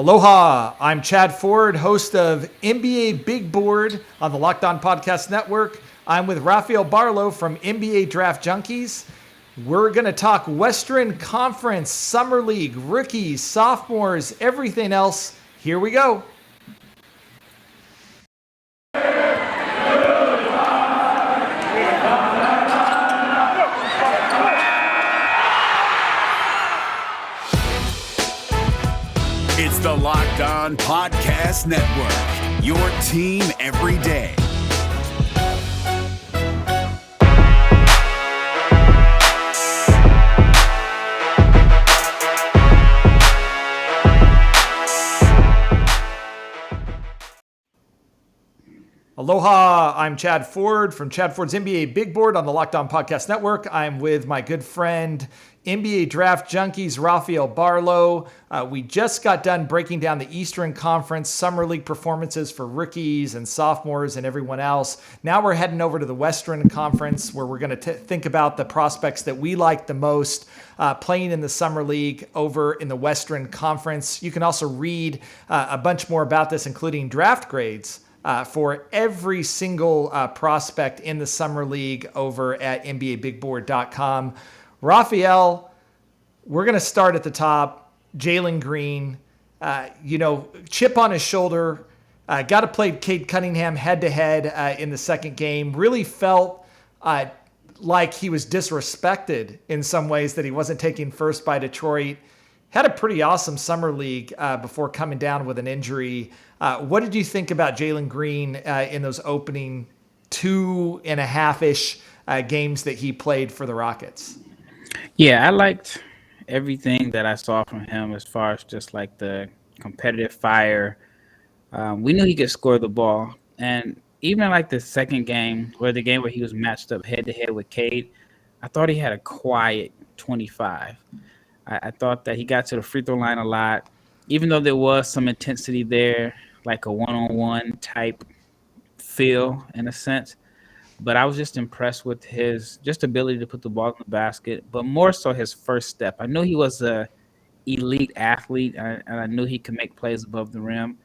Aloha, I'm Chad Ford, host of NBA Big Board on the Locked On Podcast Network. I'm with Rafael Barlowe from NBA Draft Junkies. We're going to talk Western Conference, Summer League, rookies, sophomores, everything else. Here we go. It's the Locked On Podcast Network, your team every day. Aloha, I'm Chad Ford from Chad Ford's NBA Big Board on the Locked On Podcast Network. I'm with my good friend, NBA Draft Junkies Rafael Barlowe. We just got done breaking down the Eastern Conference Summer League performances for rookies and sophomores and everyone else. Now we're heading over to the Western Conference where we're going to think about the prospects that we like the most playing in the Summer League over in the Western Conference. You can also read a bunch more about this, including draft grades for every single prospect in the Summer League over at NBABigBoard.com. Rafael, we're going to start at the top. Jalen Green, chip on his shoulder, got to play Cade Cunningham head-to-head in the second game. Really felt like he was disrespected in some ways, that he wasn't taken first by Detroit. Had a pretty awesome summer league before coming down with an injury. What did you think about Jalen Green in those opening 2.5-ish games that he played for the Rockets? Yeah, I liked everything that I saw from him as far as just like the competitive fire. We knew he could score the ball. And even like the second game, or the game where he was matched up head-to-head with Cade, I thought he had a quiet 25. I thought that he got to the free throw line a lot, even though there was some intensity there, like a one-on-one type feel in a sense. But I was just impressed with his just ability to put the ball in the basket, but more so his first step. I knew he was an elite athlete, and I knew he could make plays above the rim,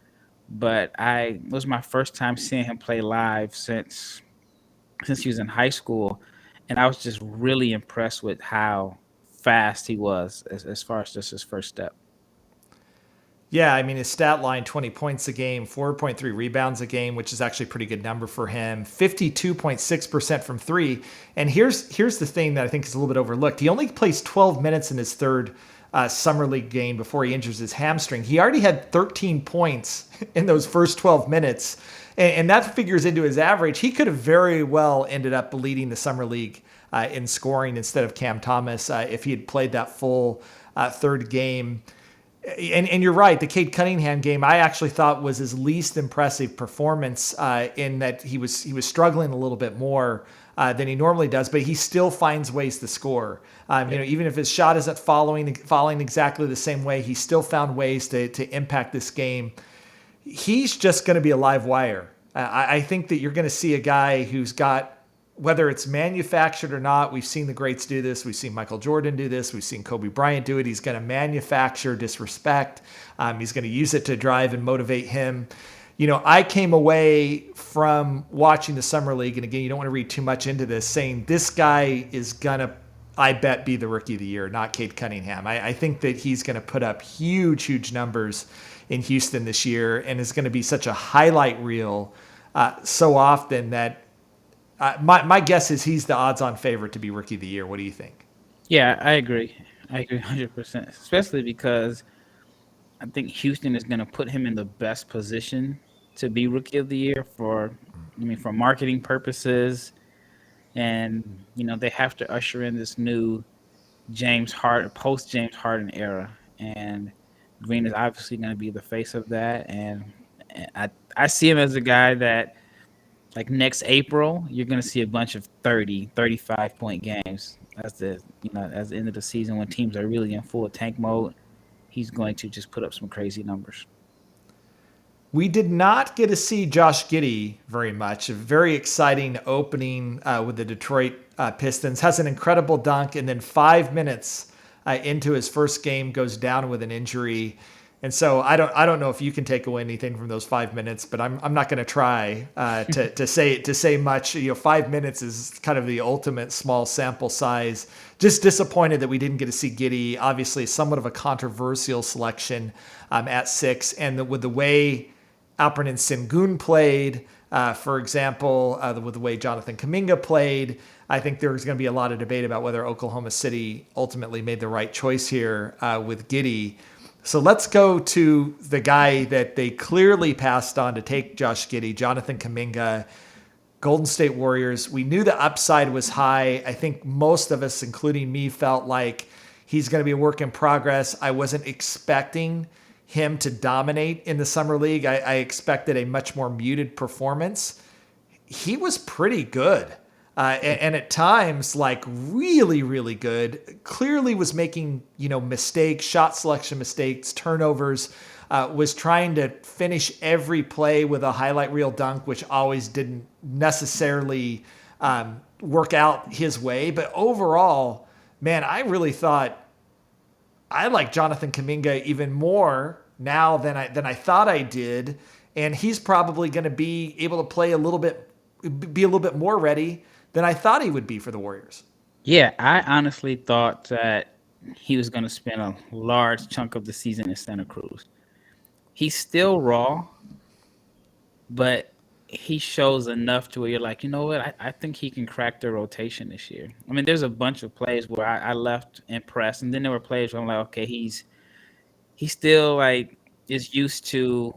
but it was my first time seeing him play live since he was in high school, and I was just really impressed with how fast he was as far as just his first step. Yeah, I mean, his stat line, 20 points a game, 4.3 rebounds a game, which is actually a pretty good number for him. 52.6% from three. And here's the thing that I think is a little bit overlooked. He only plays 12 minutes in his third summer league game before he injures his hamstring. He already had 13 points in those first 12 minutes. And that figures into his average. He could have very well ended up leading the summer league in scoring instead of Cam Thomas if he had played that full third game. And you're right, the Cade Cunningham game I actually thought was his least impressive performance in that he was struggling a little bit more than he normally does, but he still finds ways to score. Even if his shot isn't falling exactly the same way, he still found ways to impact this game. He's just going to be a live wire. I think that you're going to see a guy who's got, whether it's manufactured or not, we've seen the greats do this. We've seen Michael Jordan do this. We've seen Kobe Bryant do it. He's going to manufacture disrespect. He's going to use it to drive and motivate him. I came away from watching the Summer League, and again, you don't want to read too much into this, saying this guy is going to, I bet, be the rookie of the year, not Cade Cunningham. I think that he's going to put up huge numbers in Houston this year and is going to be such a highlight reel so often that my guess is he's the odds-on favorite to be Rookie of the Year. What do you think? Yeah, I agree 100%, especially because I think Houston is going to put him in the best position to be Rookie of the Year for marketing purposes. And, they have to usher in this new post-James Harden era. And Green is obviously going to be the face of that. And I see him as a guy that, like next April, you're going to see a bunch of 30, 35-point games. As the end of the season when teams are really in full tank mode, he's going to just put up some crazy numbers. We did not get to see Josh Giddey very much. A very exciting opening with the Detroit Pistons. Has an incredible dunk, and then 5 minutes into his first game goes down with an injury. And so I don't know if you can take away anything from those 5 minutes, but I'm not going to try to say much. 5 minutes is kind of the ultimate small sample size. Just disappointed that we didn't get to see Giddey. Obviously, somewhat of a controversial selection at 6, and with the way Alperen and Sengun played, for example, with the way Jonathan Kaminga played, I think there's going to be a lot of debate about whether Oklahoma City ultimately made the right choice here with Giddey. So let's go to the guy that they clearly passed on to take Josh Giddey, Jonathan Kaminga, Golden State Warriors. We knew the upside was high. I think most of us, including me, felt like he's going to be a work in progress. I wasn't expecting him to dominate in the Summer League. I expected a much more muted performance. He was pretty good. And at times, like really, really good. Clearly was making, mistakes, shot selection mistakes, turnovers, was trying to finish every play with a highlight reel dunk, which always didn't necessarily work out his way. But overall, man, I really thought I like Jonathan Kaminga even more now than I thought I did. And he's probably going to be able to play a little bit more ready than I thought he would be for the Warriors. Yeah, I honestly thought that he was going to spend a large chunk of the season in Santa Cruz. He's still raw, but he shows enough to where you're like, you know what? I think he can crack the rotation this year. I mean, there's a bunch of plays where I left impressed, and then there were plays where I'm like, okay, he's still like is used to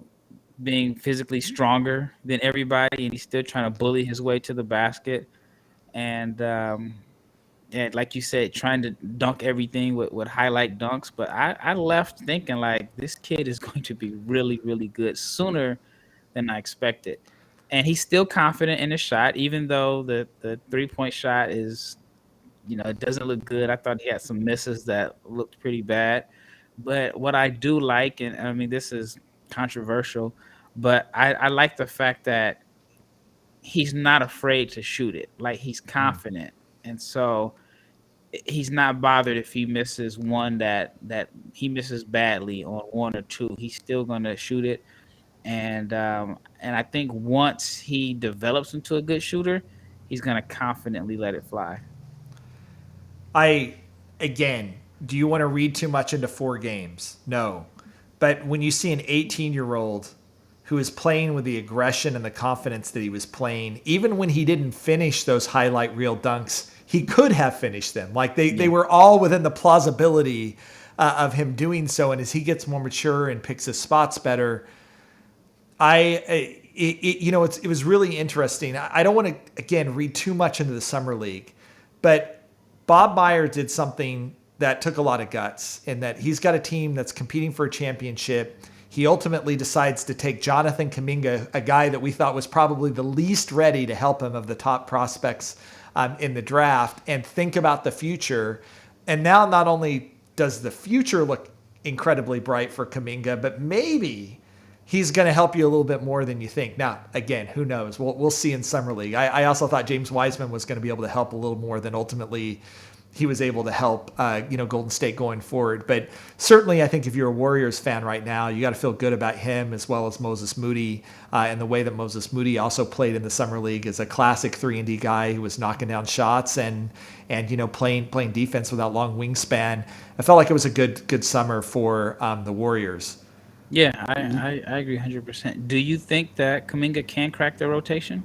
being physically stronger than everybody, and he's still trying to bully his way to the basket. And like you said, trying to dunk everything with highlight dunks. But I left thinking like this kid is going to be really, really good sooner than I expected. And he's still confident in his shot, even though the 3-point shot is, it doesn't look good. I thought he had some misses that looked pretty bad. But what I do like, and I mean, this is controversial, but I like the fact that he's not afraid to shoot it. Like he's confident. And so he's not bothered if he misses one that he misses badly on one or two. He's still going to shoot it. And I think once he develops into a good shooter, he's going to confidently let it fly. Again, do you want to read too much into 4 games? No. But when you see an 18-year-old who is playing with the aggression and the confidence that he was playing, even when he didn't finish those highlight reel dunks, he could have finished them. Like they were all within the plausibility of him doing so. And as he gets more mature and picks his spots better, it was really interesting. I don't want to, again, read too much into the Summer League, but Bob Meyer did something that took a lot of guts in that he's got a team that's competing for a championship. He ultimately decides to take Jonathan Kaminga, a guy that we thought was probably the least ready to help him of the top prospects in the draft, and think about the future. And now not only does the future look incredibly bright for Kaminga, but maybe he's going to help you a little bit more than you think. Now, again, who knows? We'll see in Summer League. I also thought James Wiseman was going to be able to help a little more than ultimately he was able to help, Golden State going forward. But certainly, I think if you're a Warriors fan right now, you got to feel good about him as well as Moses Moody, and the way that Moses Moody also played in the Summer League as a classic 3-and-D guy who was knocking down shots and playing defense without long wingspan. I felt like it was a good summer for the Warriors. Yeah, I agree 100%. Do you think that Kuminga can crack the rotation?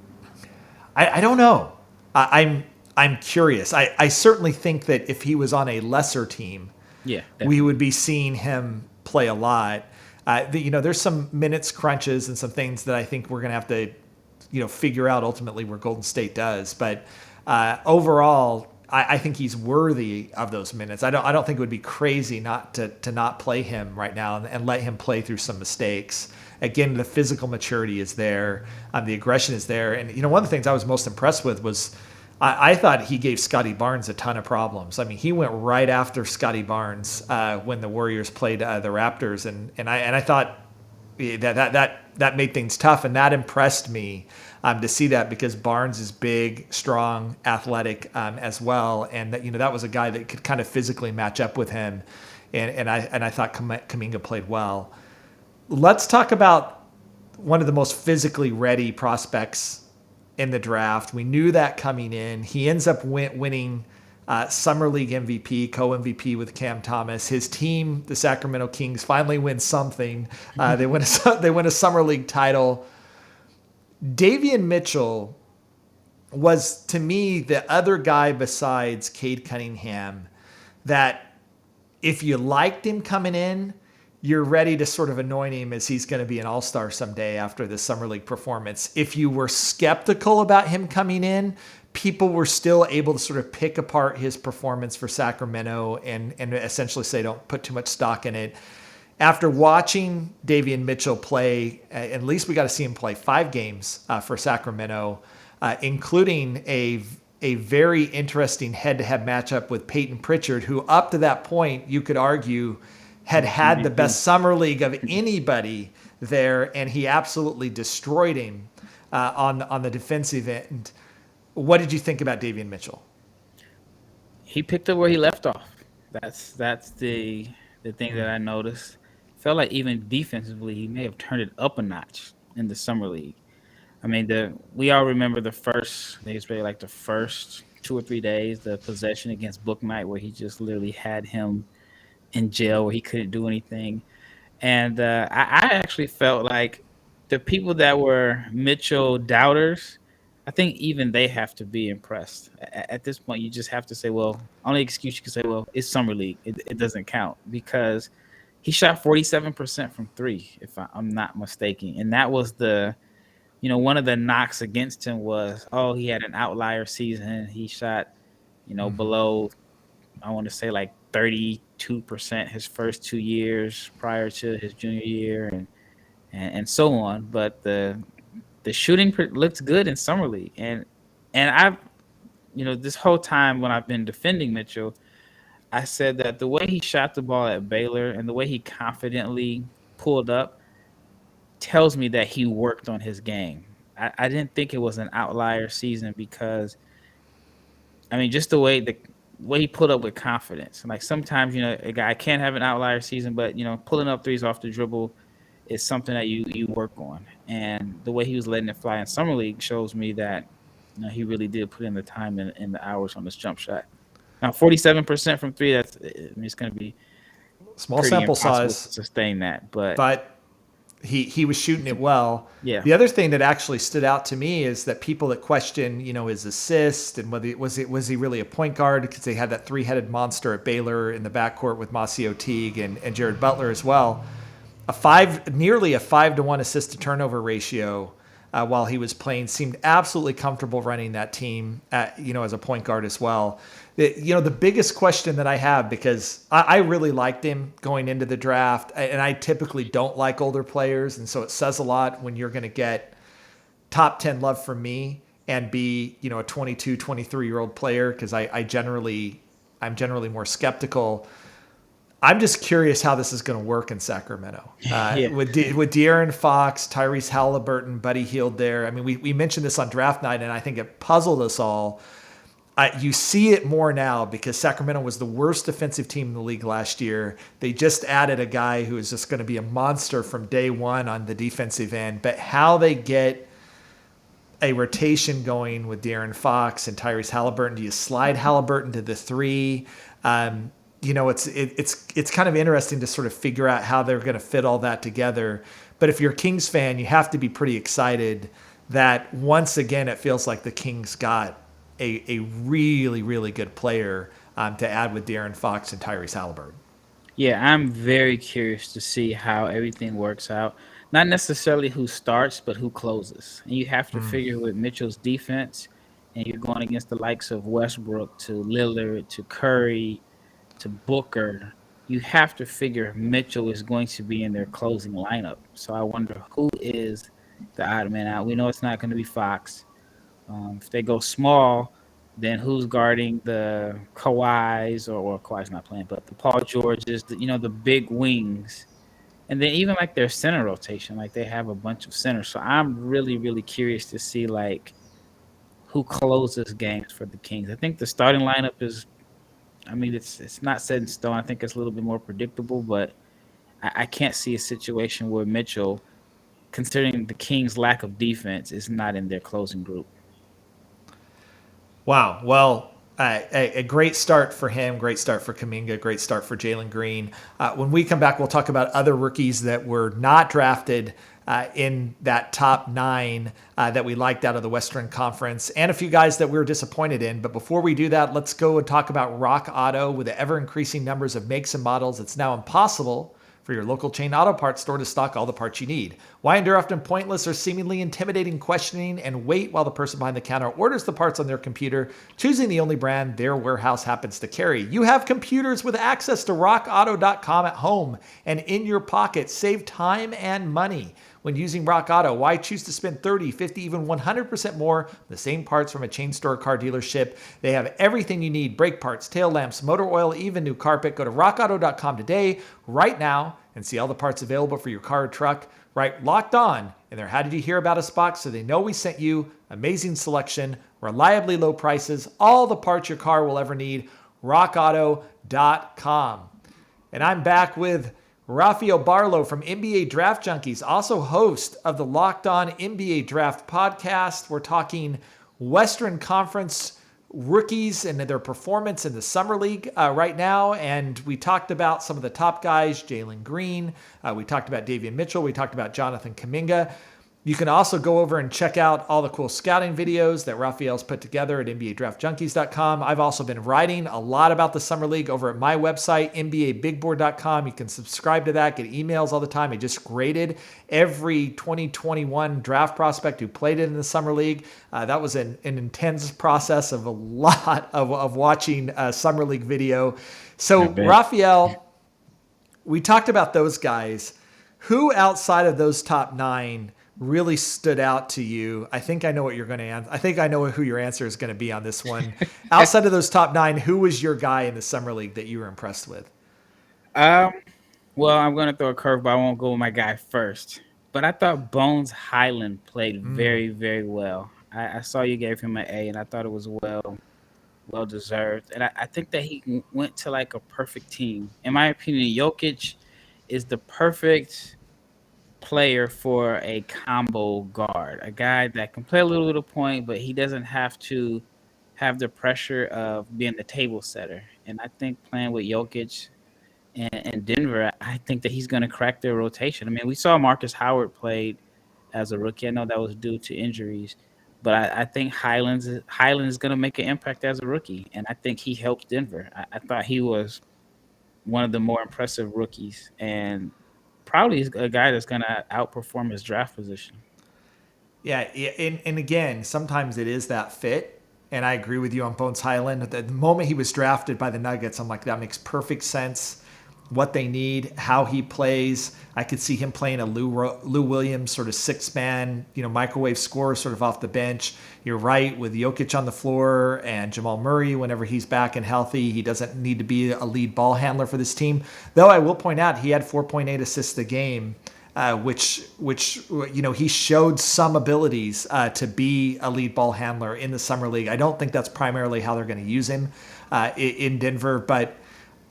I don't know. I'm curious. I certainly think that if he was on a lesser team, we would be seeing him play a lot. There's some minutes crunches and some things that I think we're going to have to, figure out ultimately where Golden State does. But overall, I think he's worthy of those minutes. I don't think it would be crazy not to not play him right now and let him play through some mistakes. Again, the physical maturity is there, the aggression is there, and one of the things I was most impressed with was I thought he gave Scotty Barnes a ton of problems. I mean, he went right after Scotty Barnes when the Warriors played the Raptors, and I thought that made things tough, and that impressed me. To see that because Barnes is big, strong, athletic as well, and that was a guy that could kind of physically match up with him, and I thought Kaminga played well. let's talk about one of the most physically ready prospects in the draft. We knew that coming in. He ends up winning Summer League MVP, co-MVP with Cam Thomas. His team, the Sacramento Kings, finally win something. They win a Summer League title. Davion Mitchell was, to me, the other guy besides Cade Cunningham that if you liked him coming in, you're ready to sort of anoint him as he's going to be an all-star someday after the Summer League performance. If you were skeptical about him coming in, people were still able to sort of pick apart his performance for Sacramento and essentially say don't put too much stock in it. After watching Davion Mitchell play, at least we got to see him play 5 games for Sacramento, including a very interesting head-to-head matchup with Peyton Pritchard, who up to that point, you could argue, had the best summer league of anybody there, and he absolutely destroyed him on the defensive end. What did you think about Davion Mitchell? He picked up where he left off. That's the thing that I noticed. Felt like even defensively, he may have turned it up a notch in the summer league. I mean, we all remember the first 2 or 3 days, the possession against Book Night, where he just literally had him in jail where he couldn't do anything. And I actually felt like the people that were Mitchell doubters, I think even they have to be impressed. At this point, you just have to say, well, only excuse you can say, well, it's summer league. It doesn't count because he shot 47% from 3, if I'm not mistaken. And that was one of the knocks against him was, he had an outlier season. He shot, below, I want to say like 32% his first 2 years prior to his junior year and so on. But the shooting looks good in summer league. And I've, this whole time when I've been defending Mitchell, I said that the way he shot the ball at Baylor and the way he confidently pulled up tells me that he worked on his game. I didn't think it was an outlier season because, I mean, just the way he pulled up with confidence. Like sometimes, a guy can't have an outlier season, but, pulling up threes off the dribble is something that you work on. And the way he was letting it fly in summer league shows me that he really did put in the time and the hours on this jump shot. Now, 47% from 3, it's going to be small sample size to sustain that. But he was shooting it well. Yeah. The other thing that actually stood out to me is that people that question, his assist and whether was he really a point guard, because they had that 3-headed monster at Baylor in the backcourt with Masio Teague and Jared Butler as well. Nearly a 5-to-1 assist to turnover ratio while he was playing. Seemed absolutely comfortable running that team as a point guard as well. The biggest question that I have, because I really liked him going into the draft, and I typically don't like older players, and so it says a lot when you're going to get top 10 love from me and be a 22, 23-year-old player, because I'm generally more skeptical. I'm just curious how this is going to work in Sacramento. With De'Aaron Fox, Tyrese Halliburton, Buddy Hield there. I mean, we mentioned this on draft night, and I think it puzzled us all. You see it more now because Sacramento was the worst defensive team in the league last year. They just added a guy who is just going to be a monster from day one on the defensive end. But how they get a rotation going with De'Aaron Fox and Tyrese Halliburton, do you slide Halliburton to the 3? It's kind of interesting to sort of figure out how they're going to fit all that together. But if you're a Kings fan, you have to be pretty excited that once again it feels like the Kings got a really, really good player to add with De'Aaron Fox and Tyrese Halliburton. Yeah, I'm very curious to see how everything works out. Not necessarily who starts, but who closes. And you have to figure with Mitchell's defense, and you're going against the likes of Westbrook to Lillard to Curry to Booker, you have to figure Mitchell is going to be in their closing lineup. So I wonder who is the odd man out. We know it's not going to be Fox. If they go small, then who's guarding the Kawhis or Kawhi's not playing, but the Paul Georges, the big wings. And then even like their center rotation, like they have a bunch of centers. So I'm really, really curious to see like who closes games for the Kings. I think the starting lineup is, it's not set in stone. I think it's a little bit more predictable, but I can't see a situation where Mitchell, considering the Kings' lack of defense, is not in their closing group. Wow. Well, a great start for him. Great start for Kaminga. Great start for Jalen Green. When we come back, we'll talk about other rookies that were not drafted in that top 9 that we liked out of the Western Conference, and a few guys that we were disappointed in. But before we do that, let's go and talk about Rock Auto. With the ever-increasing numbers of makes and models, it's now impossible for your local chain auto parts store to stock all the parts you need. Why endure often pointless or seemingly intimidating questioning and wait while the person behind the counter orders the parts on their computer, choosing the only brand their warehouse happens to carry? You have computers with access to rockauto.com at home and in your pocket. Save time and money when using Rock Auto. Why choose to spend 30, 50, even 100% more on the same parts from a chain store car dealership? They have everything you need: brake parts, tail lamps, motor oil, even new carpet. Go to rockauto.com today, right now, and see all the parts available for your car or truck. Right, Locked On in their How Did You Hear About Us box, so they know we sent you. Amazing selection, reliably low prices, all the parts your car will ever need. rockauto.com. And I'm back with Rafael Barlowe from NBA Draft Junkies, also host of the Locked On NBA Draft podcast. We're talking Western Conference rookies and their performance in the Summer League right now. And we talked about some of the top guys: Jalen Green. We talked about Davion Mitchell. We talked about Jonathan Kuminga. You can also go over and check out all the cool scouting videos that Rafael's put together at NBADraftJunkies.com. I've also been writing a lot about the Summer League over at my website, NBABigBoard.com. You can subscribe to that, get emails all the time. I just graded every 2021 draft prospect who played in the Summer League. That was an intense process of a lot of watching Summer League video. So, Rafael, we talked about those guys. Who outside of those top 9 really stood out to you? I think I know what you're going to answer. I think I know who your answer is going to be on this one. Outside of those top 9, who was your guy in the Summer League that you were impressed with? Well, I'm going to throw a curveball. I won't go with my guy first. But I thought Bones Hyland played very, very well. I saw you gave him an A, and I thought it was well deserved. And I think that he went to like a perfect team. In my opinion, Jokic is the perfect player for a combo guard, a guy that can play a little bit of point, but he doesn't have to have the pressure of being the table setter. And I think playing with Jokic and Denver, I think that he's going to crack their rotation. I mean, we saw Marcus Howard played as a rookie. I know that was due to injuries, but I think Hyland is going to make an impact as a rookie, and I think he helps Denver. I thought he was one of the more impressive rookies, and probably a guy that's going to outperform his draft position. Yeah, and again, sometimes it is that fit. And I agree with you on Bones Hyland. At the moment he was drafted by the Nuggets, I'm like, that makes perfect sense. What they need, how he plays. I could see him playing a Lou Williams sort of 6-man, microwave scorer sort of off the bench. You're right, with Jokic on the floor and Jamal Murray, whenever he's back and healthy, he doesn't need to be a lead ball handler for this team. Though I will point out, he had 4.8 assists a game, which he showed some abilities to be a lead ball handler in the Summer League. I don't think that's primarily how they're going to use him in Denver, but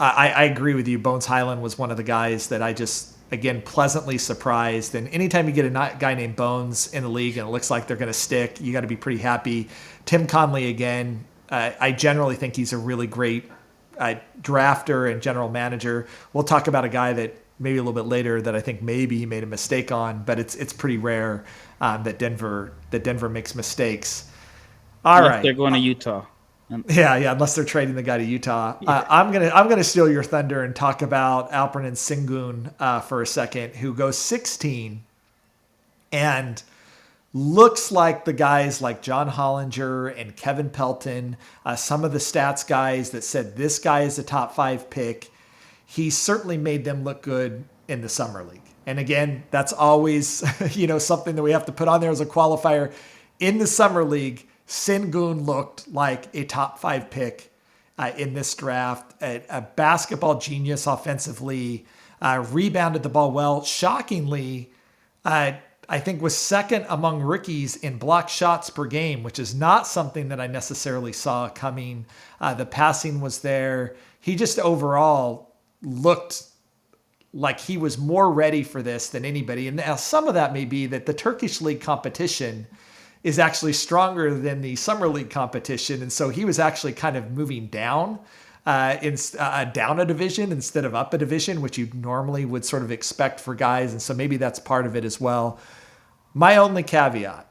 I agree with you. Bones Hyland was one of the guys that I just, again, pleasantly surprised. And anytime you get a guy named Bones in the league and it looks like they're going to stick, you got to be pretty happy. Tim Conley, again, I generally think he's a really great drafter and general manager. We'll talk about a guy that maybe a little bit later that I think maybe he made a mistake on, but it's pretty rare that Denver makes mistakes. All right, they're going to Utah. Yeah, unless they're trading the guy to Utah. Yeah. I'm gonna steal your thunder and talk about Alperen and Sengun for a second, who goes 16 and looks like the guys like John Hollinger and Kevin Pelton, some of the stats guys that said this guy is a top 5 pick. He certainly made them look good in the Summer League. And again, that's always something that we have to put on there as a qualifier. In the Summer League, Sengun looked like a top 5 pick in this draft, a basketball genius offensively, rebounded the ball well. Shockingly, I think was second among rookies in block shots per game, which is not something that I necessarily saw coming. The passing was there. He just overall looked like he was more ready for this than anybody. And now some of that may be that the Turkish league competition is actually stronger than the summer league competition. And so he was actually kind of moving down down a division instead of up a division, which you normally would sort of expect for guys. And so maybe that's part of it as well. My only caveat,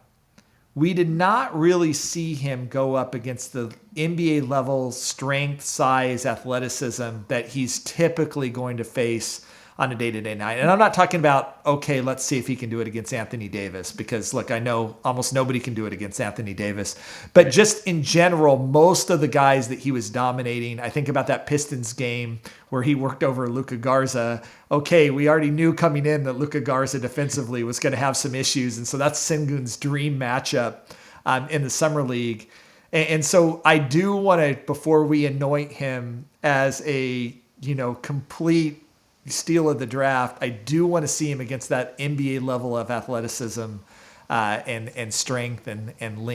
we did not really see him go up against the NBA level strength, size, athleticism that he's typically going to face on a day-to-day night. And I'm not talking about, okay, let's see if he can do it against Anthony Davis, because look, I know almost nobody can do it against Anthony Davis, but just in general, most of the guys that he was dominating, I think about that Pistons game where he worked over Luka Garza. Okay, we already knew coming in that Luka Garza defensively was going to have some issues. And so that's Sengun's dream matchup in the summer league. And so I do want to, before we anoint him as a, complete steal of the draft, I do want to see him against that NBA level of athleticism and strength and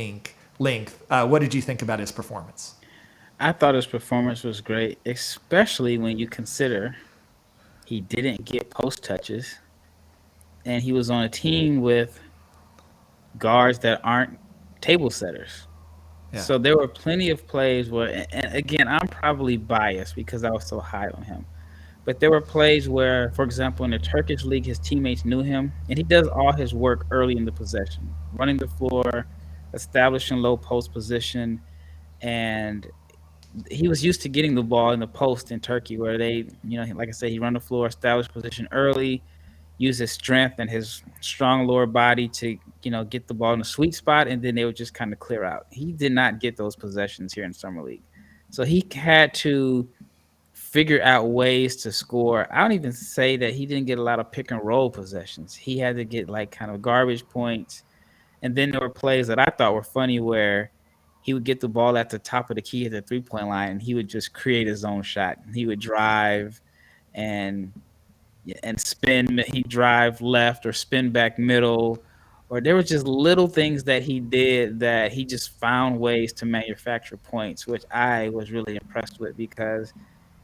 length. What did you think about his performance? I thought his performance was great, especially when you consider he didn't get post touches, and he was on a team with guards that aren't table setters. Yeah. So there were plenty of plays where, and again, I'm probably biased because I was so high on him. But there were plays where, for example, in the Turkish league, his teammates knew him, and he does all his work early in the possession, running the floor, establishing low post position, and he was used to getting the ball in the post in Turkey where they, like I said, he run the floor, establish position early, use his strength and his strong lower body to, get the ball in the sweet spot, and then they would just kind of clear out. He did not get those possessions here in Summer League. So he had to figure out ways to score. I don't even say that he didn't get a lot of pick and roll possessions. He had to get like kind of garbage points. And then there were plays that I thought were funny where he would get the ball at the top of the key at the 3-point line, and he would just create his own shot. He would drive and spin. He'd drive left or spin back middle. Or there were just little things that he did that he just found ways to manufacture points, which I was really impressed with because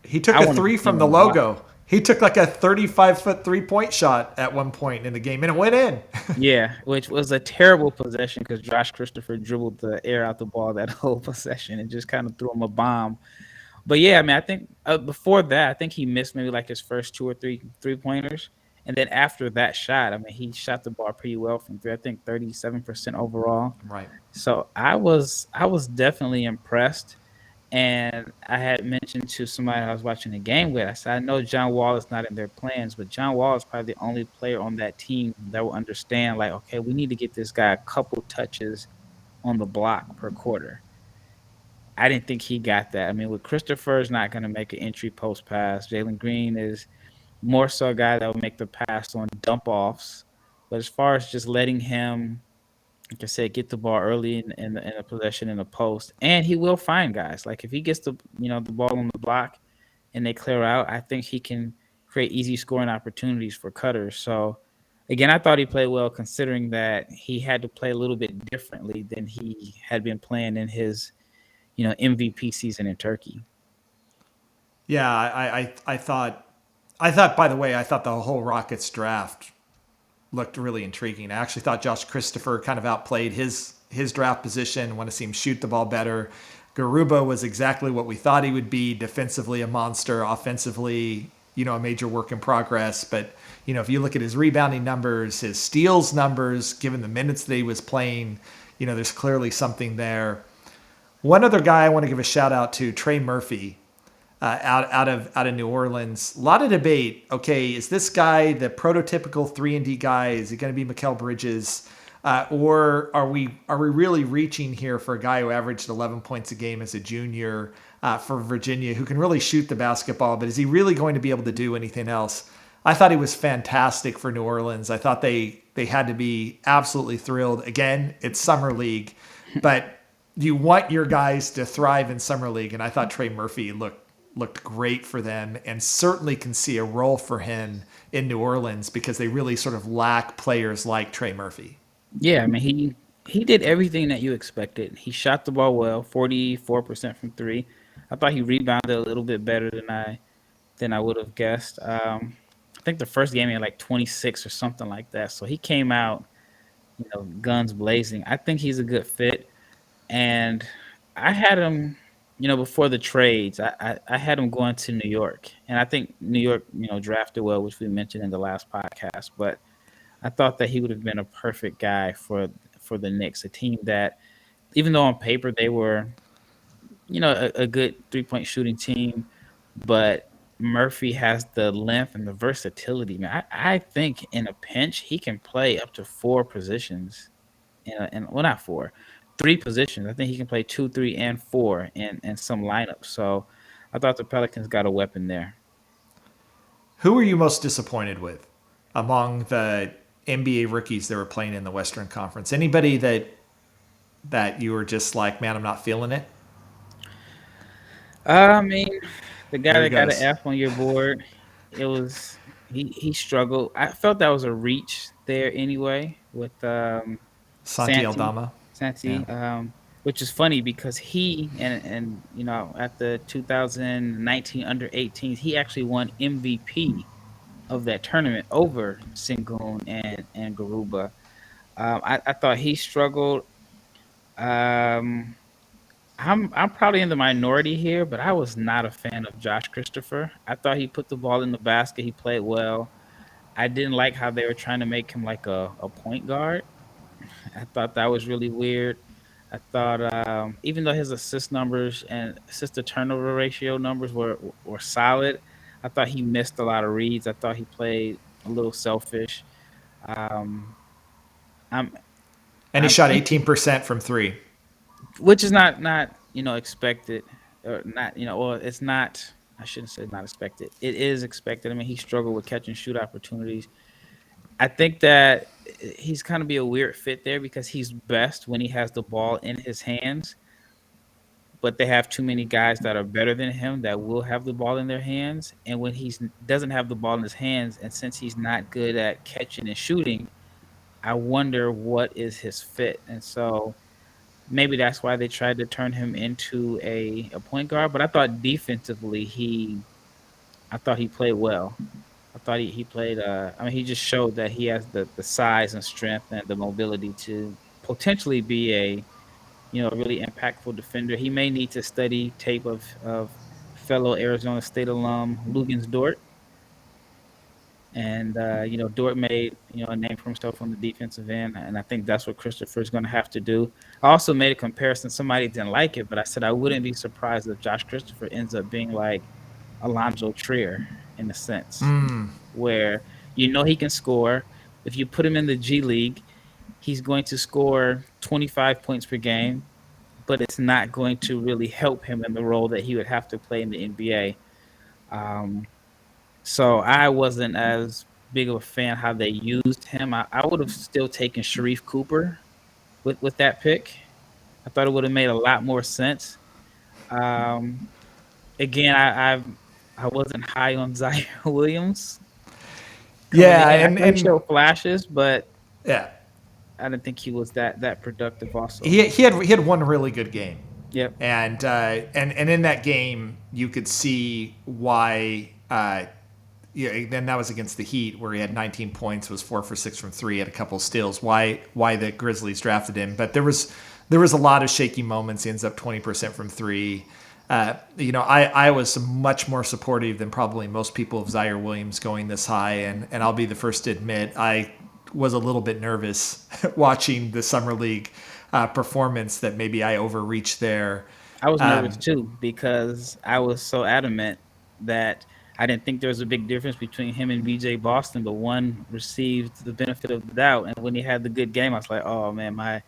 he took a three from the logo. He took like a 35-foot 3-point shot at one point in the game, and it went in. Yeah, which was a terrible possession because Josh Christopher dribbled the air out the ball that whole possession and just kind of threw him a bomb. But yeah, I mean, I think before that, I think he missed maybe like his first 2 or 3 3-pointers. And then after that shot, I mean, he shot the ball pretty well from 3. I think 37% overall. Right. So I was definitely impressed. And I had mentioned to somebody I was watching the game with, I said, I know John Wall is not in their plans, but John Wall is probably the only player on that team that will understand, like, okay, we need to get this guy a couple touches on the block per quarter. I didn't think he got that. I mean, with Christopher is not going to make an entry post pass. Jalen Green is more so a guy that will make the pass on dump offs. But as far as just letting him, like I said, get the ball early in the possession in the post, and he will find guys. Like if he gets the ball on the block and they clear out, I think he can create easy scoring opportunities for cutters. So again, I thought he played well considering that he had to play a little bit differently than he had been playing in his MVP season in Turkey. Yeah, I thought by the way, I thought the whole Rockets draft looked really intriguing. I actually thought Josh Christopher kind of outplayed his draft position. Want to see him shoot the ball better. Garuba was exactly what we thought he would be. Defensively, a monster. Offensively, a major work in progress. But, if you look at his rebounding numbers, his steals numbers, given the minutes that he was playing, there's clearly something there. One other guy I want to give a shout out to, Trey Murphy. Out of New Orleans. A lot of debate. Okay, is this guy the prototypical 3-and-D guy? Is he going to be Mikal Bridges? Or are we really reaching here for a guy who averaged 11 points a game as a junior for Virginia, who can really shoot the basketball, but is he really going to be able to do anything else? I thought he was fantastic for New Orleans. I thought they had to be absolutely thrilled. Again, it's Summer League, but you want your guys to thrive in Summer League, and I thought Trey Murphy looked great for them and certainly can see a role for him in New Orleans because they really sort of lack players like Trey Murphy. Yeah, I mean, he did everything that you expected. He shot the ball well, 44% from 3. I thought he rebounded a little bit better than I would have guessed. I think the first game he had like 26 or something like that. So he came out, guns blazing. I think he's a good fit. And I had him, before the trades, I had him going to New York. And I think New York, drafted well, which we mentioned in the last podcast. But I thought that he would have been a perfect guy for the Knicks, a team that, even though on paper they were, a good 3-point shooting team, but Murphy has the length and the versatility. Man, I think in a pinch he can play up to four positions. Well, not four, three positions. I think he can play 2, 3, and 4 in some lineups. So I thought the Pelicans got a weapon there. Who were you most disappointed with among the NBA rookies that were playing in the Western Conference? Anybody that you were just like, man, I'm not feeling it? I mean, the guy Here he that got goes. an F on your board, it was he struggled. I felt that was a reach there anyway with Santi Santi, Aldama. Yeah. Santi, which is funny because he and at the 2019 under 18s, he actually won MVP of that tournament over Sengun and Garuba. I thought he struggled. Um, I'm probably in the minority here, but I was not a fan of Josh Christopher. I thought he put the ball in the basket. He played well. I didn't like how they were trying to make him like a point guard. I thought that was really weird. I thought even though his assist numbers and assist to turnover ratio numbers were solid, I thought he missed a lot of reads. I thought he played a little selfish. Um, I'm And he I'm shot thinking, 18% from three. which is not expected, or not well, it's not. I shouldn't say not expected. It is expected. I mean, he struggled with catch and shoot opportunities. I think that he's kind of be a weird fit there because he's best when he has the ball in his hands, but they have too many guys that are better than him that will have the ball in their hands. And when he doesn't have the ball in his hands, and since he's not good at catching and shooting, I wonder what is his fit. And so maybe that's why they tried to turn him into a point guard. But I thought defensively I thought he played well. I thought he played. I mean, he just showed that he has the size and strength and the mobility to potentially be a really impactful defender. He may need to study tape of fellow Arizona State alum Lugans Dort, and Dort made a name for himself on the defensive end, and I think that's what Christopher is going to have to do. I also made a comparison. Somebody didn't like it, but I said I wouldn't be surprised if Josh Christopher ends up being like Alonzo Trier in a sense, where he can score. If you put him in the G League, he's going to score 25 points per game, but it's not going to really help him in the role that he would have to play in the NBA. So I wasn't as big of a fan how they used him. I would have still taken Sharif Cooper with that pick. I thought it would have made a lot more sense. Um, Again, I wasn't high on Ziaire Williams coming Yeah, in. I thought he and showed flashes, but yeah, I didn't think he was that productive. Also, he had one really good game, yep, and in that game you could see why. Yeah, then that was against the Heat where he had 19 points, was 4 for 6 from three, had a couple of steals. Why the Grizzlies drafted him? But there was a lot of shaky moments. He ends up 20% from three. I was much more supportive than probably most people of Ziaire Williams going this high, and I'll be the first to admit I was a little bit nervous watching the summer league performance that maybe I overreached there. I was nervous too because I was so adamant that I didn't think there was a big difference between him and BJ Boston, but one received the benefit of the doubt. And when he had the good game, I was like, oh man, my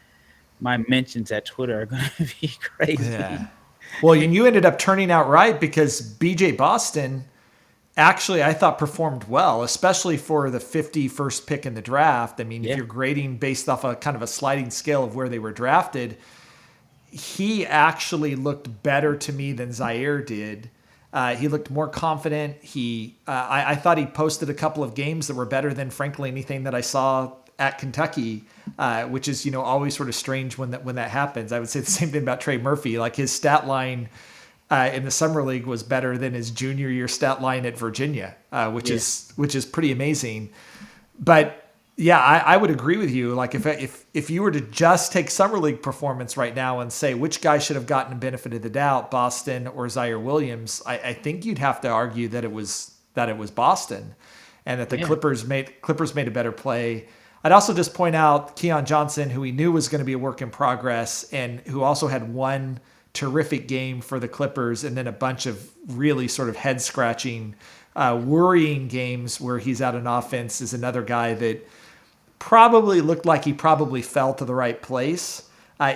mentions at Twitter are going to be Yeah. crazy. Well, and you ended up turning out right because BJ Boston actually I thought performed well, especially for the 51st pick in the draft. I mean, if Yeah, you're grading based off a kind of a sliding scale of where they were drafted, he actually looked better to me than Ziaire did. He looked more confident. I thought he posted a couple of games that were better than, frankly, anything that I saw at Kentucky, which is always sort of strange when that happens. I would say the same thing about Trey Murphy. Like his stat line in the summer league was better than his junior year stat line at Virginia, which is pretty amazing. But yeah, I would agree with you. Like if you were to just take summer league performance right now and say which guy should have gotten the benefit of the doubt, Boston or Ziaire Williams, I think you'd have to argue that it was Boston, and that the Clippers made a better play. I'd also just point out Keon Johnson, who we knew was going to be a work in progress, and who also had one terrific game for the Clippers, and then a bunch of really sort of head scratching, worrying games where he's out on offense, is another guy that probably looked like he probably fell to the right place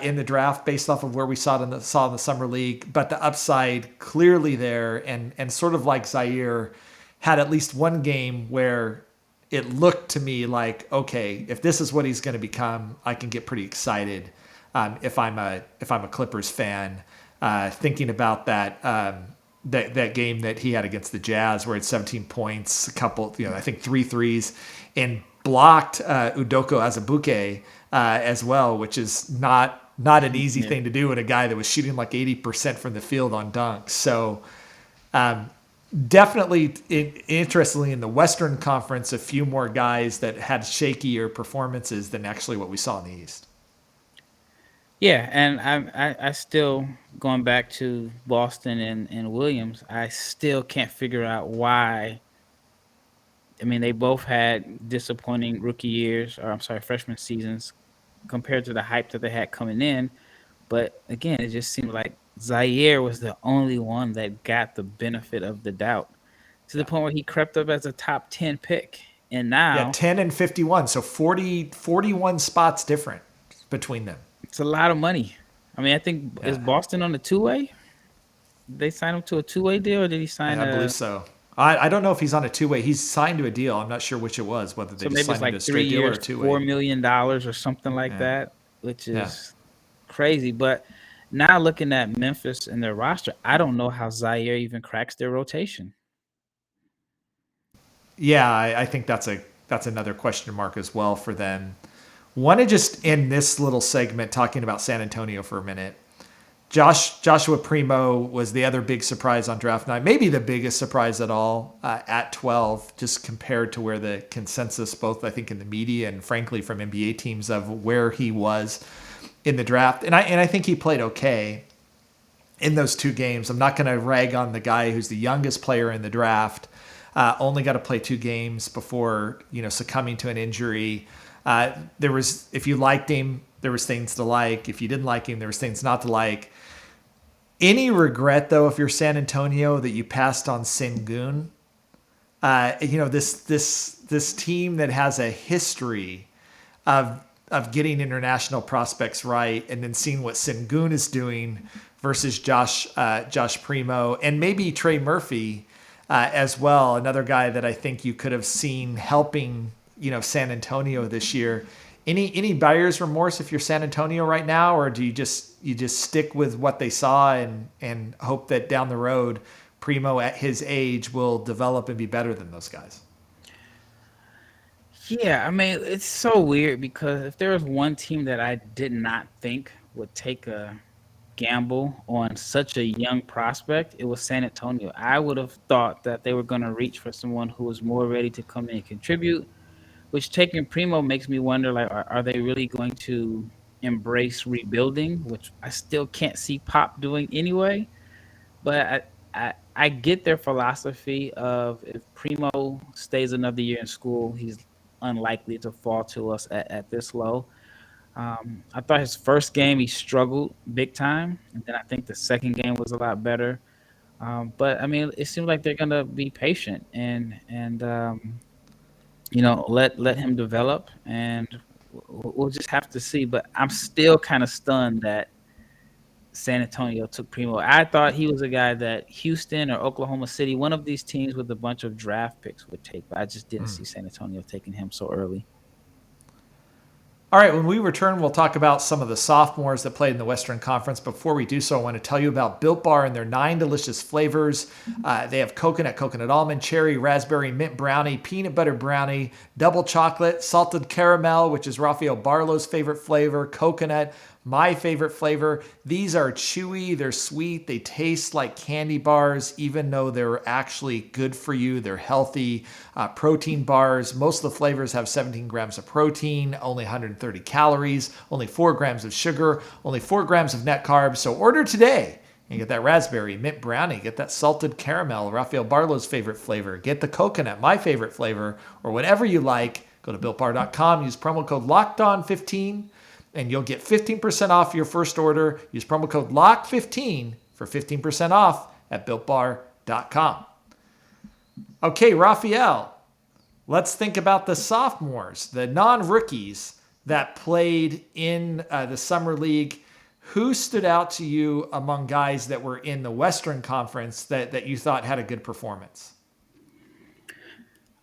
in the draft based off of where we saw in the summer league, but the upside clearly there, and sort of like Ziaire had at least one game where it looked to me like, okay, if this is what he's going to become, I can get pretty excited if I'm a Clippers fan, thinking about that game that he had against the Jazz where he had 17 points, a couple, I think 3 threes, and blocked Udoka Azubuike as well, which is not an easy thing to do in a guy that was shooting like 80% from the field on dunks. So definitely, interestingly, in the Western Conference, a few more guys that had shakier performances than actually what we saw in the East. Yeah, and I still, going back to Boston and Williams, I still can't figure out why. I mean, they both had disappointing freshman seasons compared to the hype that they had coming in. But again, it just seemed like Ziaire was the only one that got the benefit of the doubt, to the point where he crept up as a top 10 pick. And now 10 and 51, so 41 spots different between them. It's a lot of money. I mean, I think is Boston on a two-way? Did they sign him to a two-way deal, or did he sign? I believe so. I don't know if he's on a two-way. He's signed to a deal. I'm not sure which it was, whether they just signed him to a straight deal or a two-way. $3 million or something like that, which is crazy. But now looking at Memphis and their roster, I don't know how Ziaire even cracks their rotation. Yeah, I think that's another question mark as well for them. Want to just end this little segment talking about San Antonio for a minute. Joshua Primo was the other big surprise on draft night, maybe the biggest surprise at all at 12, just compared to where the consensus, both I think in the media and frankly from NBA teams, of where he was in the draft. And I think he played okay in those 2 games. I'm not going to rag on the guy who's the youngest player in the draft. Only got to play 2 games before succumbing to an injury. There was, if you liked him, there was things to like. If you didn't like him, there was things not to like. Any regret, though, if you're San Antonio, that you passed on Sengun? This team that has a history of getting international prospects right, and then seeing what Sengun is doing versus Josh Primo, and maybe Trey Murphy as well, another guy that I think you could have seen helping San Antonio this year. Any buyer's remorse if you're San Antonio right now, or do you just stick with what they saw and hope that down the road Primo at his age will develop and be better than those guys? Yeah, I mean, it's so weird because if there was one team that I did not think would take a gamble on such a young prospect, it was San Antonio. I would have thought that they were going to reach for someone who was more ready to come in and contribute, which taking Primo makes me wonder, like, are they really going to embrace rebuilding, which I still can't see Pop doing anyway. But I get their philosophy of if Primo stays another year in school, he's unlikely to fall to us at this low. I thought his first game he struggled big time, and then I think the second game was a lot better. But I mean, it seems like they're gonna be patient and let him develop, and we'll just have to see. But I'm still kind of stunned that San Antonio took Primo. I thought he was a guy that Houston or Oklahoma City, one of these teams with a bunch of draft picks, would take, but I just didn't see San Antonio taking him so early. All right, when we return, we'll talk about some of the sophomores that played in the Western Conference. Before we do so, I want to tell you about Built Bar and their 9 delicious flavors. They have coconut almond, cherry, raspberry, mint brownie, peanut butter brownie, double chocolate, salted caramel, which is Rafael Barlowe's favorite flavor, coconut, my favorite flavor. These are chewy, they're sweet, they taste like candy bars, even though they're actually good for you. They're healthy protein bars. Most of the flavors have 17 grams of protein, only 130 calories, only 4 grams of sugar, only 4 grams of net carbs. So order today. You get that raspberry, mint brownie, get that salted caramel, Rafael Barlowe's favorite flavor, get the coconut, my favorite flavor, or whatever you like. Go to BuiltBar.com, use promo code LOCKEDON15, and you'll get 15% off your first order. Use promo code LOCK15 for 15% off at BuiltBar.com. Okay, Rafael, let's think about the sophomores, the non-rookies that played in the Summer League. Who stood out to you among guys that were in the Western Conference that you thought had a good performance?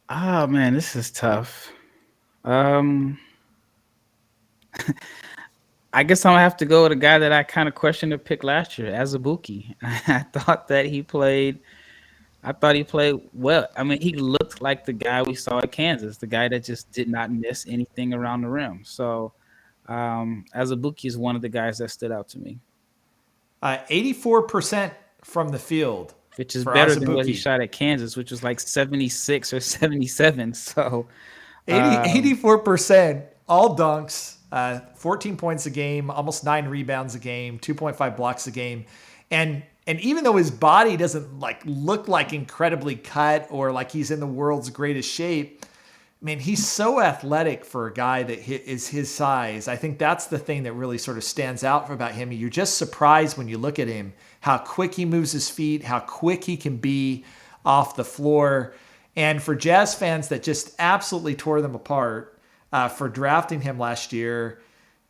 Oh, man, this is tough. I guess I'm going to have to go with a guy that I kind of questioned to pick last year, Azubuike. I thought he played well. I mean, he looked like the guy we saw at Kansas, the guy that just did not miss anything around the rim. So Azubuike is one of the guys that stood out to me. 84% from the field. Which is better than what he shot at Kansas, which was like 76 or 77. So 84%, all dunks, 14 points a game, almost 9 rebounds a game, 2.5 blocks a game. And even though his body doesn't look like incredibly cut or like he's in the world's greatest shape, man, he's so athletic for a guy that is his size. I think that's the thing that really sort of stands out about him. You're just surprised when you look at him, how quick he moves his feet, how quick he can be off the floor. And for Jazz fans that just absolutely tore them apart for drafting him last year,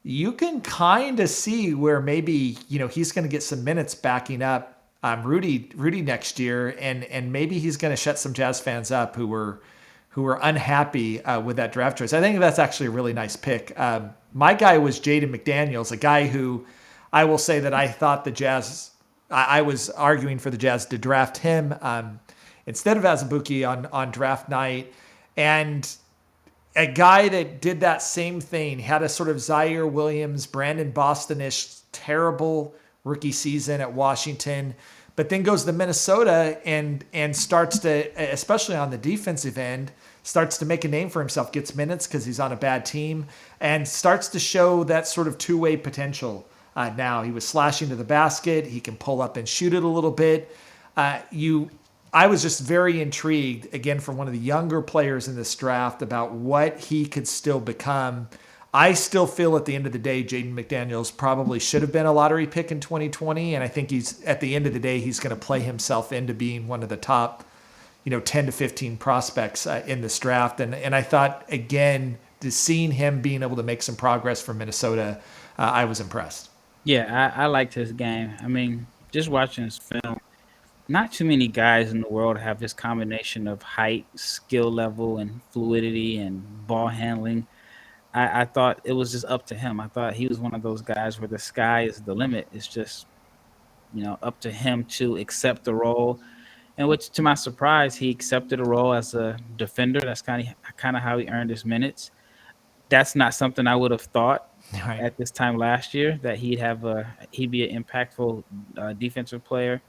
you can kind of see where maybe, he's going to get some minutes backing up Rudy next year. And maybe he's going to shut some Jazz fans up who were unhappy with that draft choice. I think that's actually a really nice pick. My guy was Jaden McDaniels, a guy who I will say that I thought the Jazz, I was arguing for the Jazz to draft him instead of Azubuike on draft night. And a guy that did that same thing, had a sort of Ziaire Williams, Brandon Boston-ish terrible rookie season at Washington, but then goes to Minnesota and starts to, especially on the defensive end, starts to make a name for himself, gets minutes because he's on a bad team, and starts to show that sort of two-way potential. Now he was slashing to the basket. He can pull up and shoot it a little bit. I was just very intrigued, again, from one of the younger players in this draft about what he could still become. I still feel at the end of the day, Jaden McDaniels probably should have been a lottery pick in 2020. And I think at the end of the day, he's going to play himself into being one of the top, 10 to 15 prospects in this draft. And I thought, again, seeing him being able to make some progress for Minnesota, I was impressed. Yeah, I liked his game. I mean, just watching his film, not too many guys in the world have this combination of height, skill level, and fluidity and ball handling. I thought it was just up to him. I thought he was one of those guys where the sky is the limit. It's just, up to him to accept the role. And which, to my surprise, he accepted a role as a defender. That's kind of how he earned his minutes. That's not something I would have thought at this time last year, that he'd be an impactful defensive player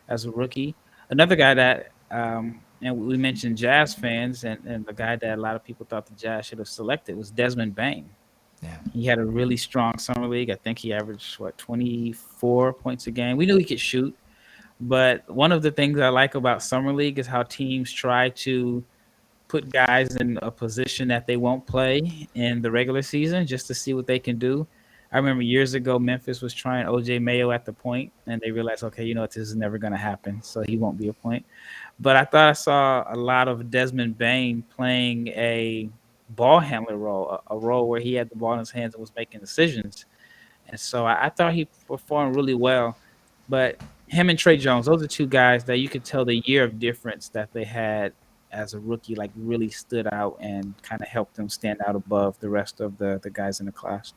as a rookie. Another guy that, and we mentioned Jazz fans, and the guy that a lot of people thought the Jazz should have selected was Desmond Bane. Yeah. He had a really strong summer league. I think he averaged, 24 points a game. We knew he could shoot, but one of the things I like about summer league is how teams try to put guys in a position that they won't play in the regular season just to see what they can do. I remember years ago, Memphis was trying OJ Mayo at the point, and they realized, okay, this is never going to happen, so he won't be a point. But I thought I saw a lot of Desmond Bane playing a ball handler role, a role where he had the ball in his hands and was making decisions. And so I thought he performed really well. But him and Trey Jones, those are two guys that you could tell the year of difference that they had as a rookie, really stood out and kind of helped them stand out above the rest of the guys in the class.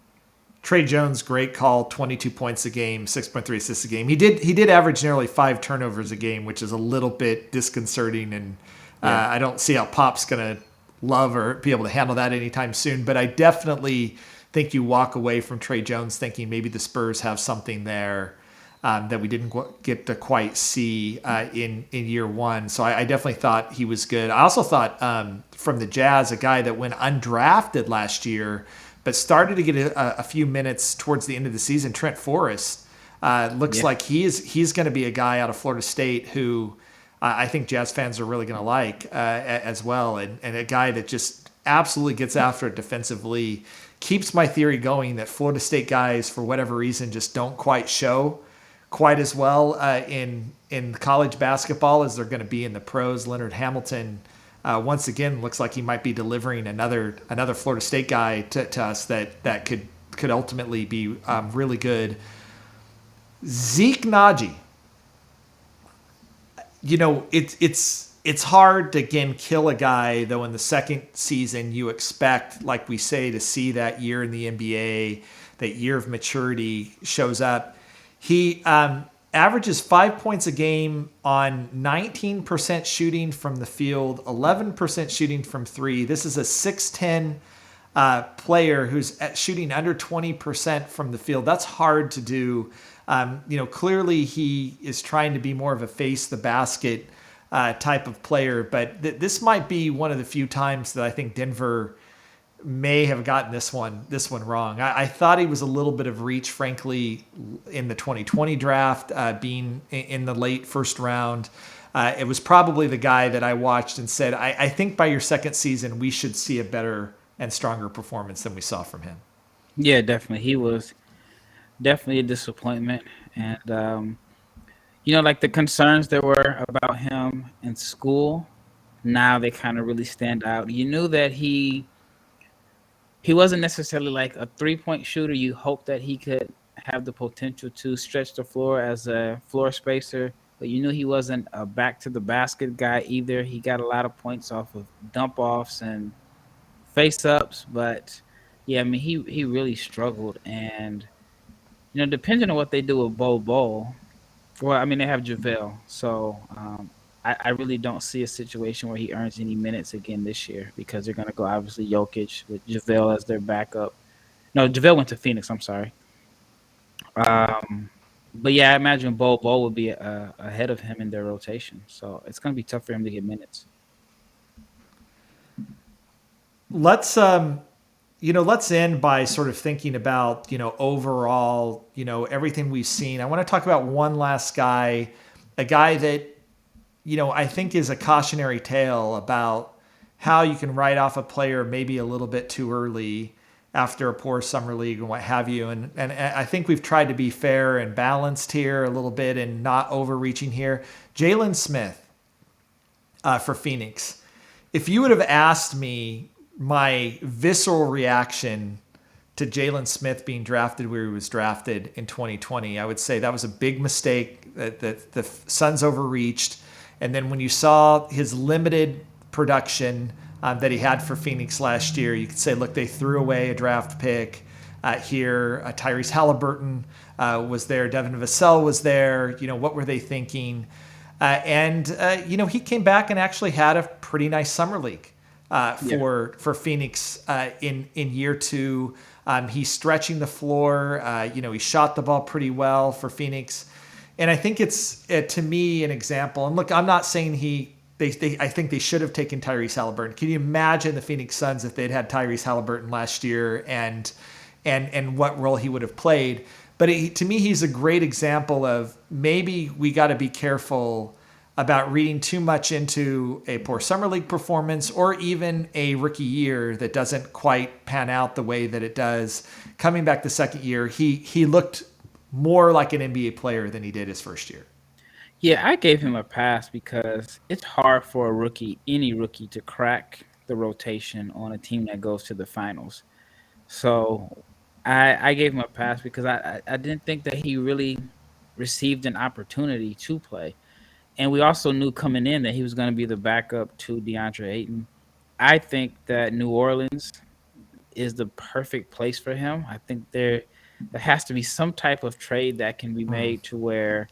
Trey Jones, great call, 22 points a game, 6.3 assists a game. He did average nearly 5 turnovers a game, which is a little bit disconcerting, and I don't see how Pop's going to love or be able to handle that anytime soon. But I definitely think you walk away from Trey Jones thinking maybe the Spurs have something there that we didn't get to quite see in year one. So I definitely thought he was good. I also thought from the Jazz, a guy that went undrafted last year, but started to get a few minutes towards the end of the season, Trent Forrest. Looks like he's going to be a guy out of Florida State who I think Jazz fans are really going to like as well. And a guy that just absolutely gets after it defensively. Keeps my theory going that Florida State guys, for whatever reason, just don't quite show quite as well in college basketball as they're going to be in the pros. Leonard Hamilton, once again, looks like he might be delivering another Florida State guy to us that could ultimately be really good. Zeke Nnaji, it's hard to, again, kill a guy, though in the second season you expect, like we say, to see that year in the NBA, that year of maturity shows up. He averages 5 points a game on 19% shooting from the field, 11% shooting from three. This is a 6'10" player who's shooting under 20% from the field. That's hard to do. Clearly he is trying to be more of a face the basket type of player, but this might be one of the few times that I think Denver may have gotten this one wrong. I thought he was a little bit of reach, frankly, in the 2020 draft, being in the late first round. It was probably the guy that I watched and said, I think by your second season, we should see a better and stronger performance than we saw from him. Yeah, definitely. He was definitely a disappointment. And, like the concerns there were about him in school, now they kind of really stand out. You knew that he wasn't necessarily like a three-point shooter. You hope that he could have the potential to stretch the floor as a floor spacer, but you knew he wasn't a back-to-the-basket guy either. He got a lot of points off of dump-offs and face-ups, but, yeah, I mean, he really struggled. And, depending on what they do with Bol, well, I mean, they have JaVale, so I really don't see a situation where he earns any minutes again this year because they're going to go obviously Jokic with JaVale as their backup. No, JaVale went to Phoenix. I'm sorry. But yeah, I imagine Bol would be ahead of him in their rotation, so it's going to be tough for him to get minutes. Let's end by sort of thinking about overall everything we've seen. I want to talk about one last guy, a guy that I think is a cautionary tale about how you can write off a player maybe a little bit too early after a poor summer league and what have you. And I think we've tried to be fair and balanced here a little bit and not overreaching here. Jalen Smith for Phoenix. If you would have asked me my visceral reaction to Jalen Smith being drafted where he was drafted in 2020, I would say that was a big mistake, that the Suns overreached. And then when you saw his limited production that he had for Phoenix last year, you could say, look, they threw away a draft pick here. Tyrese Halliburton was there. Devin Vassell was there. What were they thinking? He came back and actually had a pretty nice summer league for Phoenix in year two. He's stretching the floor. He shot the ball pretty well for Phoenix. And I think it's, to me, an example. And look, I'm not saying I think they should have taken Tyrese Halliburton. Can you imagine the Phoenix Suns if they'd had Tyrese Halliburton last year and what role he would have played? But to me, he's a great example of maybe we got to be careful about reading too much into a poor summer league performance or even a rookie year that doesn't quite pan out the way that it does. Coming back the second year, he looked more like an NBA player than he did his first year. Yeah, I gave him a pass because it's hard for any rookie to crack the rotation on a team that goes to the finals. So I gave him a pass because I didn't think that he really received an opportunity to play. And we also knew coming in that he was going to be the backup to DeAndre Ayton. I think that New Orleans is the perfect place for him. I think there has to be some type of trade that can be made to where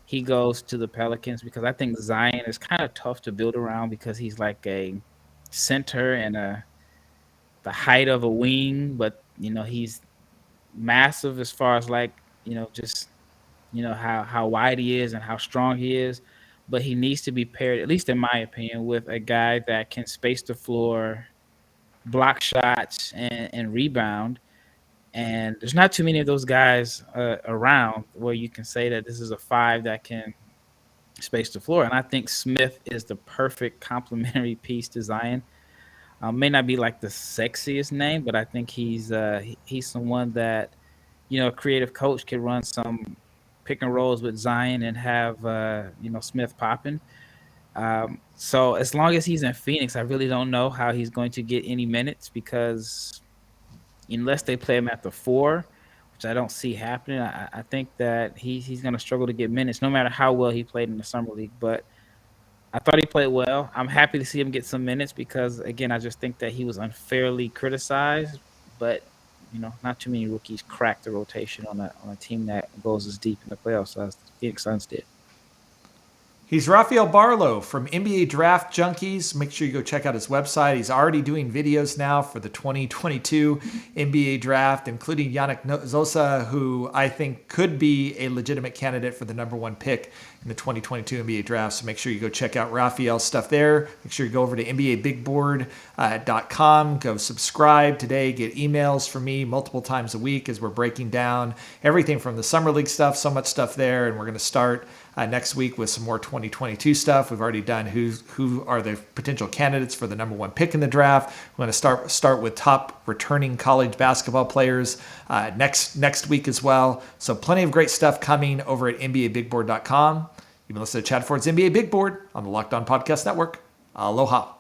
he goes to the Pelicans, because I think Zion is kind of tough to build around because he's like a center and the height of a wing, but he's massive as far as like just how wide he is and how strong he is. But he needs to be paired, at least in my opinion, with a guy that can space the floor, block shots, and rebound. And there's not too many of those guys around where you can say that this is a five that can space the floor. And I think Smith is the perfect complementary piece to Zion. May not be like the sexiest name, but I think he's someone that a creative coach could run some pick and rolls with Zion and have Smith popping. So as long as he's in Phoenix, I really don't know how he's going to get any minutes, because unless they play him at the 4, which I don't see happening, I think that he's going to struggle to get minutes no matter how well he played in the summer league. But I thought he played well. I'm happy to see him get some minutes because, again, I just think that he was unfairly criticized. But not too many rookies crack the rotation on a team that goes as deep in the playoffs as the Phoenix Suns did. He's Rafael Barlowe from NBA Draft Junkies. Make sure you go check out his website. He's already doing videos now for the 2022 NBA Draft, including Yannick Zosa, who I think could be a legitimate candidate for the number 1 pick in the 2022 NBA Draft. So make sure you go check out Rafael's stuff there. Make sure you go over to NBABigBoard.com. Go subscribe today. Get emails from me multiple times a week as we're breaking down everything from the Summer League stuff. So much stuff there. And we're going to start next week with some more 2022 stuff. We've already done who are the potential candidates for the number 1 pick in the draft. We're going to start with top returning college basketball players next week as well. So plenty of great stuff coming over at NBABigBoard.com. You've been listening to Chad Ford's NBA Big Board on the Locked On Podcast Network. Aloha.